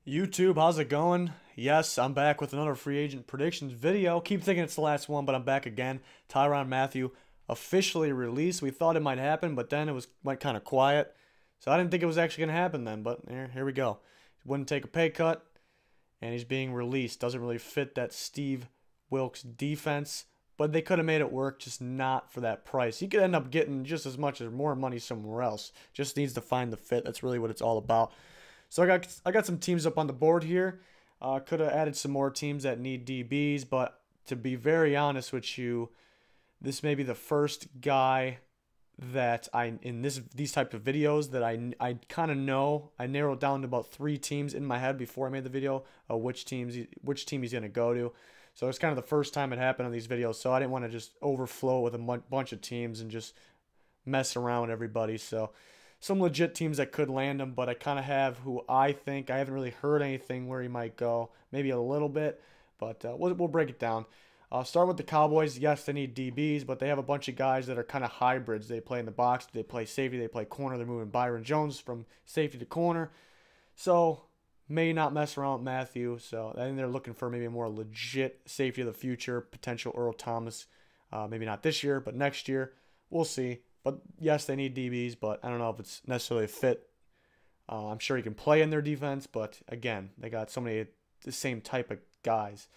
YouTube, how's it going? Yes, I'm back with another free agent predictions video. Keep thinking it's the last one, but I'm back again. Tyrann Mathieu officially released. We thought it might happen, but then went kind of quiet. So I didn't think it was actually going to happen then, but here we go. He wouldn't take a pay cut, and he's being released. Doesn't really fit that Steve Wilks defense, but they could have made it work, just not for that price. He could end up getting just as much or more money somewhere else. Just needs to find the fit. That's really what it's all about. So I got some teams up on the board here. Could have added some more teams that need DBs, but to be very honest with you, this may be the first guy that I in these type of videos that I kind of know. I narrowed down to about 3 teams in my head before I made the video of which team he's gonna go to. So it's kind of the first time it happened on these videos. So I didn't want to just overflow with a bunch of teams and just mess around with everybody. So some legit teams that could land him, but I kind of have who I think. I haven't really heard anything where he might go. Maybe a little bit, but we'll break it down. Start with the Cowboys. Yes, they need DBs, but they have a bunch of guys that are kind of hybrids. They play in the box, they play safety, they play corner. They're moving Byron Jones from safety to corner. So may not mess around with Mathieu. So I think they're looking for maybe a more legit safety of the future, potential Earl Thomas. Maybe not this year, but next year. We'll see. But yes, they need DBs, but I don't know if it's necessarily a fit. I'm sure he can play in their defense, but again, they got so many the same type of guys.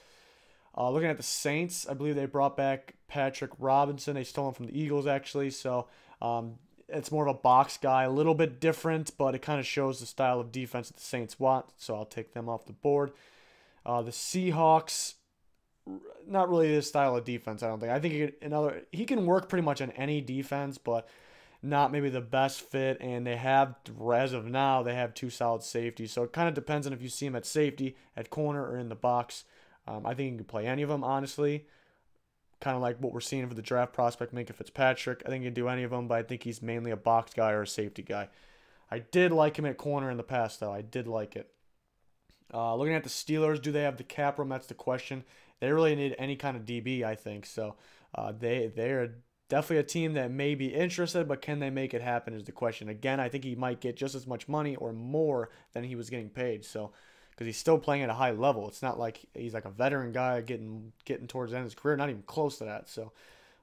Looking at the Saints, I believe they brought back Patrick Robinson. They stole him from the Eagles, actually. So it's more of a box guy, a little bit different, but it kind of shows the style of defense that the Saints want. So I'll take them off the board. The Seahawks, not really his style of defense, I don't think. I think he can work pretty much on any defense, but not maybe the best fit. And they have, as of now, they have 2 solid safeties. So it kind of depends on if you see him at safety, at corner, or in the box. I think he can play any of them, honestly. Kind of like what we're seeing for the draft prospect, Minkah Fitzpatrick. I think he can do any of them, but I think he's mainly a box guy or a safety guy. I did like him at corner in the past, though. I did like it. Looking at the Steelers, do they have the cap room? That's the question. They really need any kind of DB, I think. So they're definitely a team that may be interested, but can they make it happen is the question. Again, I think he might get just as much money or more than he was getting paid. So because he's still playing at a high level, it's not like he's like a veteran guy getting towards the end of his career. Not even close to that. So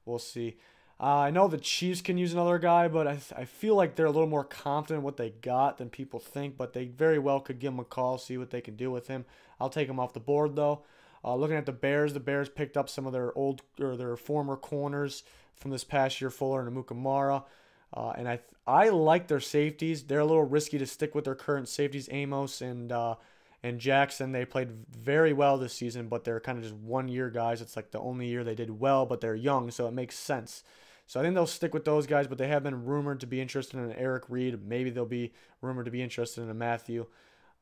we'll see. I know the Chiefs can use another guy, but I feel like they're a little more confident in what they got than people think. But they very well could give him a call, see what they can do with him. I'll take him off the board, though. Looking at the Bears picked up some of their former corners from this past year, Fuller and Amukamara. And I like their safeties. They're a little risky to stick with their current safeties, Amos and Jackson. They played very well this season, but they're kind of just 1-year guys. It's like the only year they did well, but they're young, so it makes sense. So I think they'll stick with those guys, but they have been rumored to be interested in Eric Reed. Maybe they'll be rumored to be interested in a Mathieu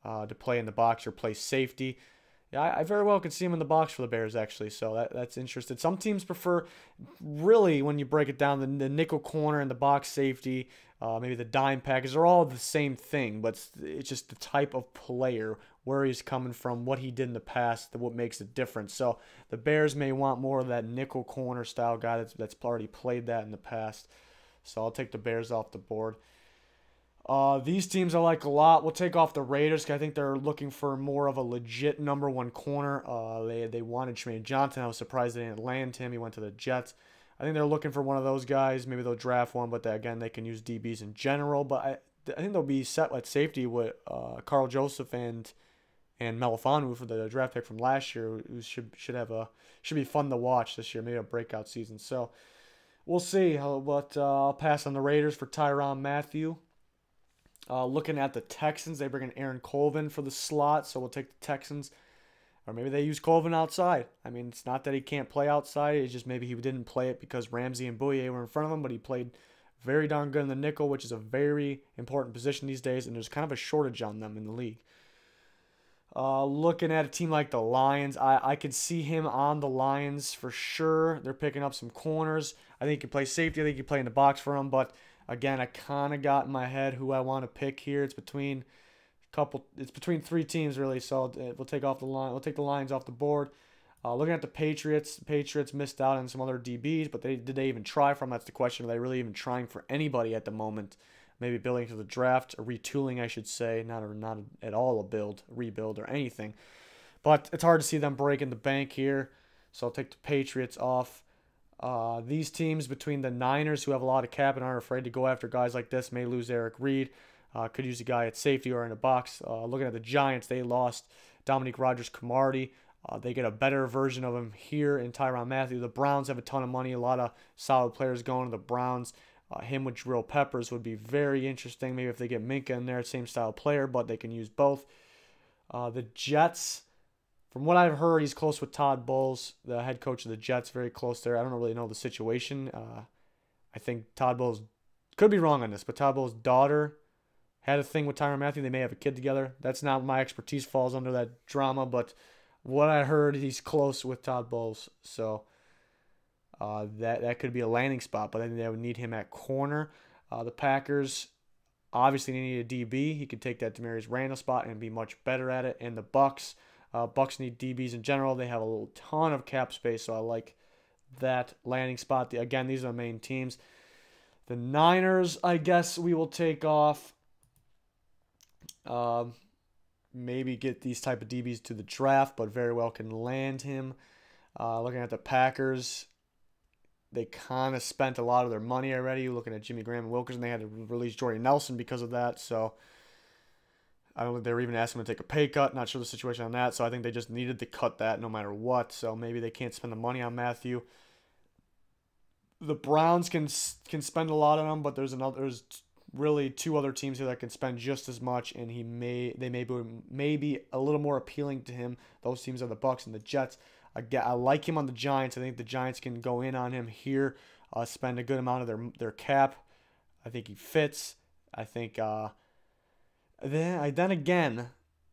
to play in the box or play safety. Yeah, I very well could see him in the box for the Bears, actually, so that's interesting. Some teams prefer, really, when you break it down, the nickel corner and the box safety, maybe the dime package. They're all the same thing, but it's just the type of player, where he's coming from, what he did in the past, what makes it different. So the Bears may want more of that nickel corner style guy that's already played that in the past. So I'll take the Bears off the board. These teams I like a lot. We'll take off the Raiders because I think they're looking for more of a legit #1 corner. They wanted Tremaine Johnson. I was surprised they didn't land him. He went to the Jets. I think they're looking for one of those guys. Maybe they'll draft one, but again, they can use DBs in general. But I think they'll be set at safety with Carl Joseph and Melifonwu for the draft pick from last year, who should be fun to watch this year. Maybe a breakout season. So we'll see. But I'll pass on the Raiders for Tyrann Mathieu. Looking at the Texans, they bring in Aaron Colvin for the slot, so we'll take the Texans. Or maybe they use Colvin outside. I mean, it's not that he can't play outside. It's just maybe he didn't play it because Ramsey and Bouye were in front of him, but he played very darn good in the nickel, which is a very important position these days, and there's kind of a shortage on them in the league. Looking at a team like the Lions, I could see him on the Lions for sure. They're picking up some corners. I think he can play safety. I think he can play in the box for them, but again, I kind of got in my head who I want to pick here. It's between 3 teams really. So we'll take off the line. We'll take the Lions off the board. Looking at the Patriots missed out on some other DBs, but did they even try for them? That's the question. Are they really even trying for anybody at the moment? maybe building to the draft, a retooling, I should say, not at all a rebuild, or anything. But it's hard to see them breaking the bank here, so I'll take the Patriots off. These teams between the Niners, who have a lot of cap and aren't afraid to go after guys like this, may lose Eric Reed. Could use a guy at safety or in a box. Looking at the Giants, they lost Dominique Rodgers-Cromartie. They get a better version of him here in Tyrann Mathieu. The Browns have a ton of money, a lot of solid players going to the Browns. Him with Drill Peppers would be very interesting. Maybe if they get Minka in there, same style player, but they can use both. The Jets, from what I've heard, he's close with Todd Bowles, the head coach of the Jets, very close there. I don't really know the situation. I think Todd Bowles, could be wrong on this, but Todd Bowles' daughter had a thing with Tyrann Mathieu. They may have a kid together. That's not my expertise, falls under that drama, but what I heard, he's close with Todd Bowles. So that could be a landing spot, but I think they would need him at corner. The Packers obviously need a DB. He could take that Demarius Randall spot and be much better at it. And the Bucks need DBs in general. They have a little ton of cap space, so I like that landing spot. Again, these are the main teams. The Niners, I guess we will take off. Maybe get these type of DBs to the draft, but very well can land him. Looking at the Packers, they kind of spent a lot of their money already. Looking at Jimmy Graham and Wilkerson, they had to release Jordy Nelson because of that. So I don't think they were even asking him to take a pay cut. Not sure the situation on that. So I think they just needed to cut that no matter what. So maybe they can't spend the money on Mathieu. The Browns can spend a lot on him, but there's really two other teams here that can spend just as much, and they may be a little more appealing to him. Those teams are the Bucks and the Jets. I like him on the Giants. I think the Giants can go in on him here, spend a good amount of their cap. I think he fits. I think then again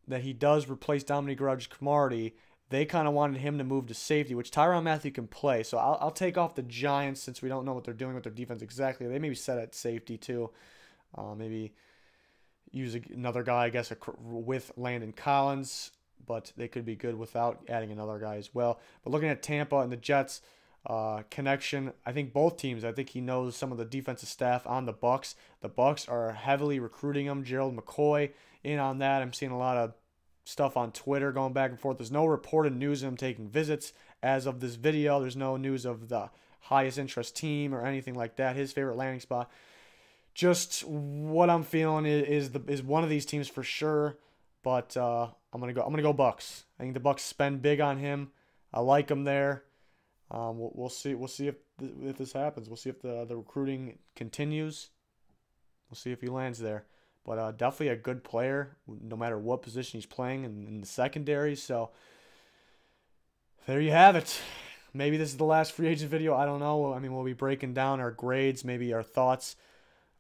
that he does replace Dominique Rodgers-Cromartie. They kind of wanted him to move to safety, which Tyrann Mathieu can play. So I'll take off the Giants since we don't know what they're doing with their defense exactly. They may be set at safety too. Maybe use another guy, I guess, with Landon Collins, but they could be good without adding another guy as well. But looking at Tampa and the Jets connection, I think both teams, I think he knows some of the defensive staff on the Bucks. The Bucks are heavily recruiting him. Gerald McCoy in on that. I'm seeing a lot of stuff on Twitter going back and forth. There's no reported news of him taking visits as of this video. There's no news of the highest interest team or anything like that. His favorite landing spot. Just what I'm feeling is one of these teams for sure, but I'm gonna go Bucks. I think the Bucks spend big on him. I like him there. We'll see if this happens. We'll see if the recruiting continues. We'll see if he lands there. But definitely a good player, no matter what position he's playing in the secondary. So there you have it. Maybe this is the last free agent video. I don't know. I mean, we'll be breaking down our grades, maybe our thoughts,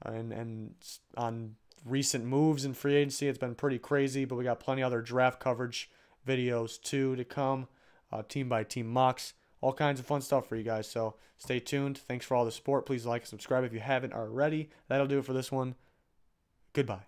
and on recent moves in free agency. It's been pretty crazy, but we got plenty of other draft coverage videos too to come. Team by team mocks, all kinds of fun stuff for you guys. So stay tuned. Thanks for all the support. Please like and subscribe if you haven't already. That'll do it for this one. Goodbye.